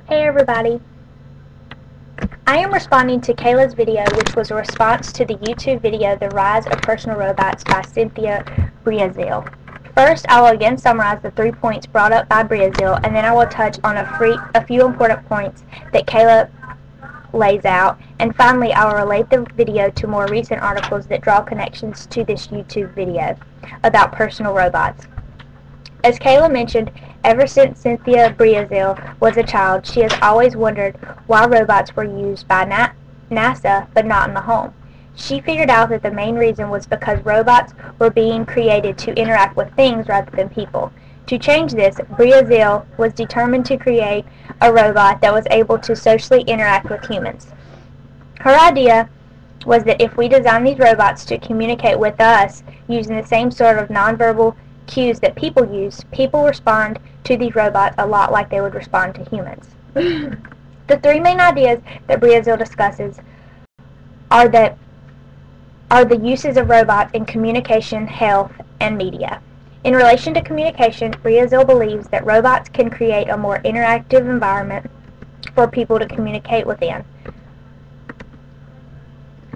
Hey everybody, I am responding to Kayla's video, which was a response to the YouTube video The Rise of Personal Robots by Cynthia Breazeal. First, I will again summarize the 3 points brought up by Breazeal, and then I will touch on a few important points that Kayla lays out, and finally I will relate the video to more recent articles that draw connections to this YouTube video about personal robots. As Kayla mentioned, ever since Cynthia Breazeal was a child, she has always wondered why robots were used by NASA but not in the home. She figured out that the main reason was because robots were being created to interact with things rather than people. To change this, Breazeal was determined to create a robot that was able to socially interact with humans. Her idea was that if we design these robots to communicate with us using the same sort of nonverbal cues that people use, people respond to these robots a lot like they would respond to humans. The three main ideas that Breazeal discusses are the uses of robots in communication, health, and media. In relation to communication, Breazeal believes that robots can create a more interactive environment for people to communicate within.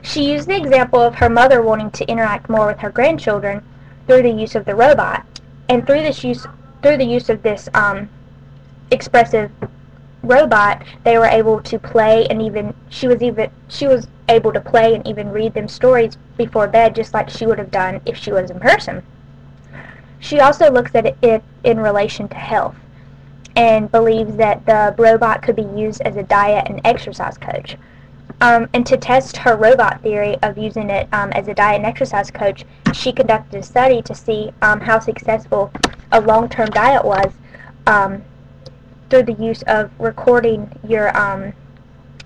She used the example of her mother wanting to interact more with her grandchildren through the use of the robot, and through the use of this expressive robot, they were able to play, and she was able to play and even read them stories before bed, just like she would have done if she was in person. She also looks at it in relation to health, and believes that the robot could be used as a diet and exercise coach. And to test her robot theory of using it as a diet and exercise coach, she conducted a study to see how successful a long-term diet was through the use of recording your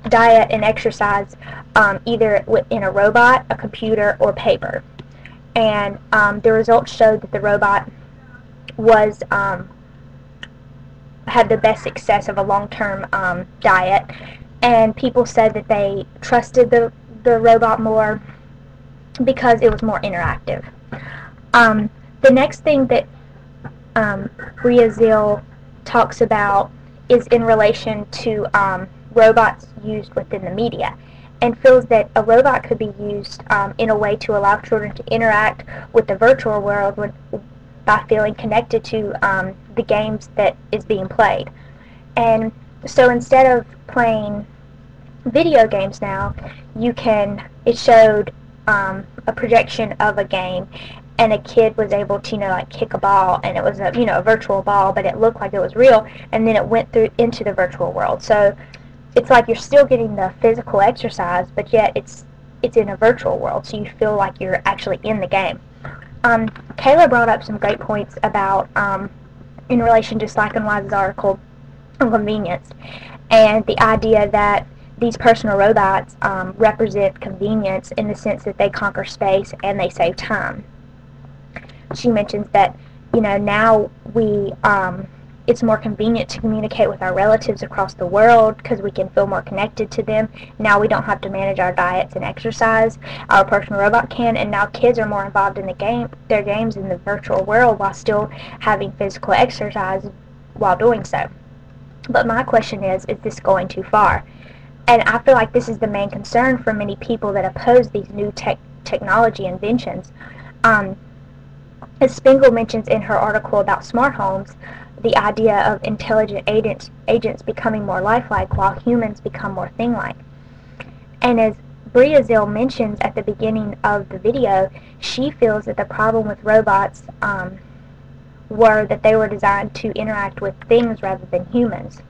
diet and exercise either in a robot, a computer, or paper. And the results showed that the robot was had the best success of a long-term diet. And people said that they trusted the robot more because it was more interactive. The next thing that Breazeal talks about is in relation to robots used within the media, and feels that a robot could be used in a way to allow children to interact with the virtual world by feeling connected to the games that is being played. And so instead of playing video games now, it showed a projection of a game, and a kid was able to, like kick a ball, and it was a virtual ball, but it looked like it was real, and then it went through into the virtual world. So it's like you're still getting the physical exercise, but yet it's in a virtual world, so you feel like you're actually in the game. Kayla brought up some great points about in relation to Slack and Wise's article on convenience, and the idea that these personal robots represent convenience in the sense that they conquer space and they save time. She mentions that now it's more convenient to communicate with our relatives across the world because we can feel more connected to them. Now we don't have to manage our diets and exercise. Our personal robot can, and now kids are more involved in their games in the virtual world while still having physical exercise while doing so. But my question is this going too far? And I feel like this is the main concern for many people that oppose these new technology inventions. As Spengel mentions in her article about smart homes, the idea of intelligent agents becoming more lifelike while humans become more thing-like. And as Breazeal mentions at the beginning of the video, she feels that the problem with robots were that they were designed to interact with things rather than humans.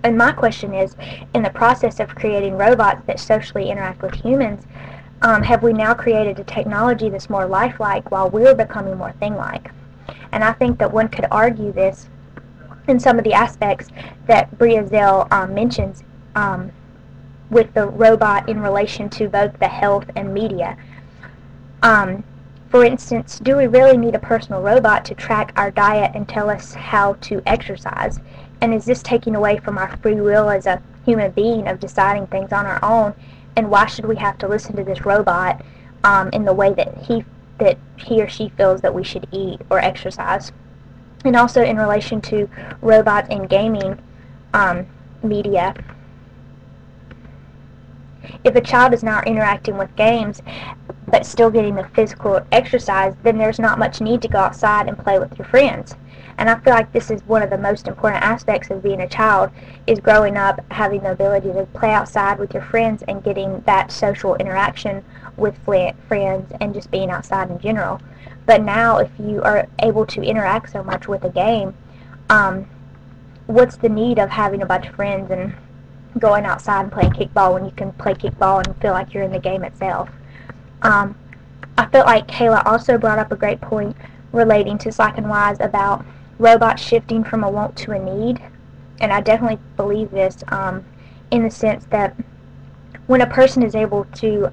And my question is, in the process of creating robots that socially interact with humans, have we now created a technology that's more lifelike while we're becoming more thing-like? And I think that one could argue this in some of the aspects that Breazeal mentions with the robot in relation to both the health and media. For instance, do we really need a personal robot to track our diet and tell us how to exercise? And is this taking away from our free will as a human being of deciding things on our own? And why should we have to listen to this robot in the way that he or she feels that we should eat or exercise? And also in relation to robots in gaming, media. If a child is not interacting with games but still getting the physical exercise, then there's not much need to go outside and play with your friends. And I feel like this is one of the most important aspects of being a child, is growing up having the ability to play outside with your friends and getting that social interaction with friends and just being outside in general. But now if you are able to interact so much with a game, what's the need of having a bunch of friends and going outside and playing kickball when you can play kickball and feel like you're in the game itself? I felt like Kayla also brought up a great point relating to Slack and Wise about robots shifting from a want to a need, and I definitely believe this in the sense that when a person is able to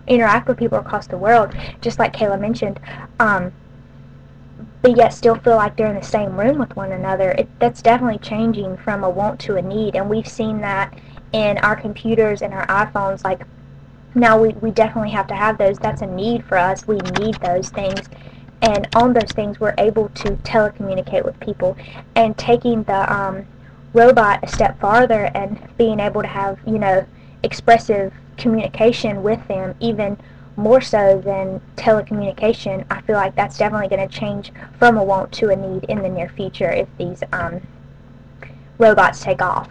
interact with people across the world, just like Kayla mentioned, but yet still feel like they're in the same room with one another, that's definitely changing from a want to a need, and we've seen that in our computers and our iPhones. Like, now we definitely have to have those. That's a need for us. We need those things. And on those things, we're able to telecommunicate with people. And taking the robot a step farther and being able to have, expressive communication with them, even more so than telecommunication, I feel like that's definitely going to change from a want to a need in the near future if these robots take off.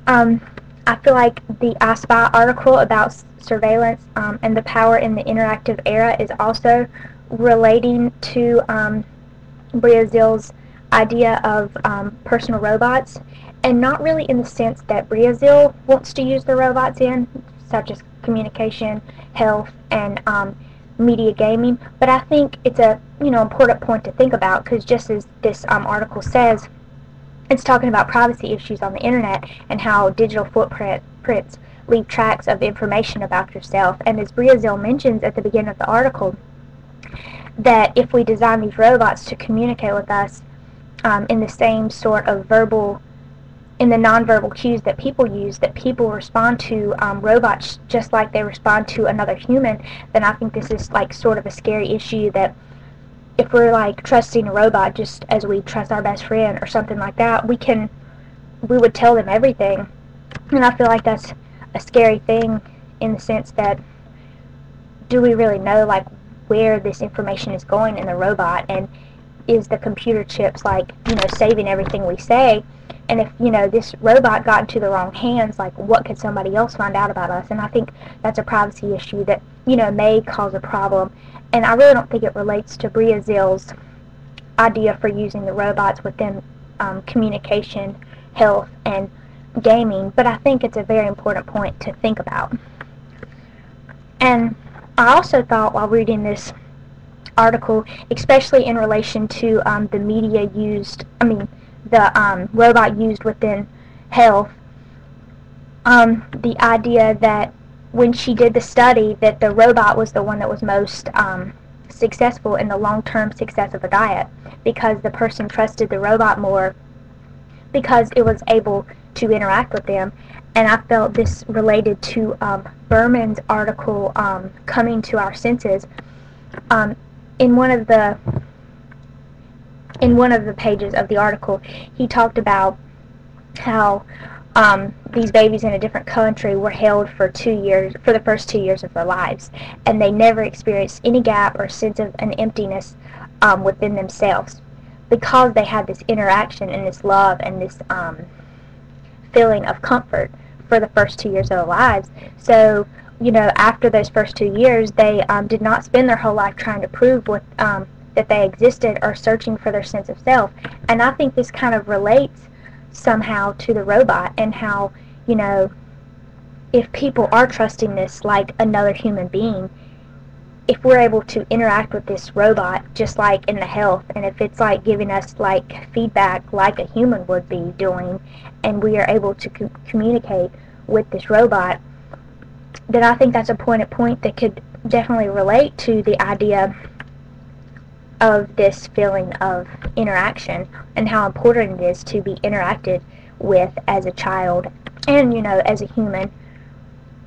I feel like the I Spy article about surveillance and the power in the interactive era is also relating to Breazeal's idea of personal robots, and not really in the sense that Breazeal wants to use the robots in, such as communication, health, and media gaming, but I think it's a important point to think about, because just as this article says, it's talking about privacy issues on the internet and how digital footprints leave tracks of information about yourself. And as Breazeal mentions at the beginning of the article, that if we design these robots to communicate with us in the same sort of in the nonverbal cues that people use, that people respond to robots just like they respond to another human, then I think this is like sort of a scary issue, that if we're like trusting a robot just as we trust our best friend or something like that, we would tell them everything. And I feel like that's a scary thing, in the sense that, do we really know like where this information is going in the robot, and is the computer chips like saving everything we say? And if this robot got into the wrong hands, like what could somebody else find out about us? And I think that's a privacy issue that may cause a problem. And I really don't think it relates to Breazeal's idea for using the robots within communication, health, and gaming, but I think it's a very important point to think about. And I also thought, while reading this article, especially in relation to the media used, the robot used within health, the idea that when she did the study, that the robot was the one that was most successful in the long-term success of a diet, because the person trusted the robot more because it was able to interact with them. And I felt this related to Berman's article, Coming to Our Senses. In one of the pages of the article, he talked about how these babies in a different country were held for the first 2 years of their lives, and they never experienced any gap or sense of an emptiness within themselves, because they had this interaction and this love and this feeling of comfort for the first 2 years of their lives. So, after those first 2 years, they did not spend their whole life trying to prove that they existed or searching for their sense of self. And I think this kind of relates somehow to the robot, and how, if people are trusting this like another human being, if we're able to interact with this robot just like in the health, and if it's like giving us like feedback like a human would be doing, and we are able to communicate with this robot, then I think that's a point that could definitely relate to the idea of this feeling of interaction, and how important it is to be interacted with as a child, and as a human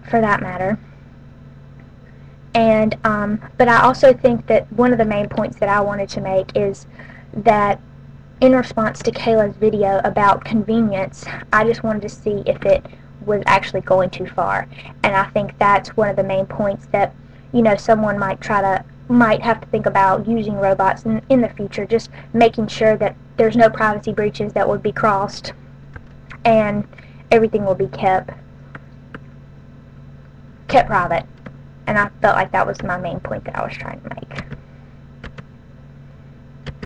for that matter. And but I also think that one of the main points that I wanted to make is that in response to Kayla's video about convenience, I just wanted to see if it was actually going too far. And I think that's one of the main points that, someone might have to think about using robots in the future, just making sure that there's no privacy breaches that would be crossed and everything will be kept private. And I felt like that was my main point that I was trying to make.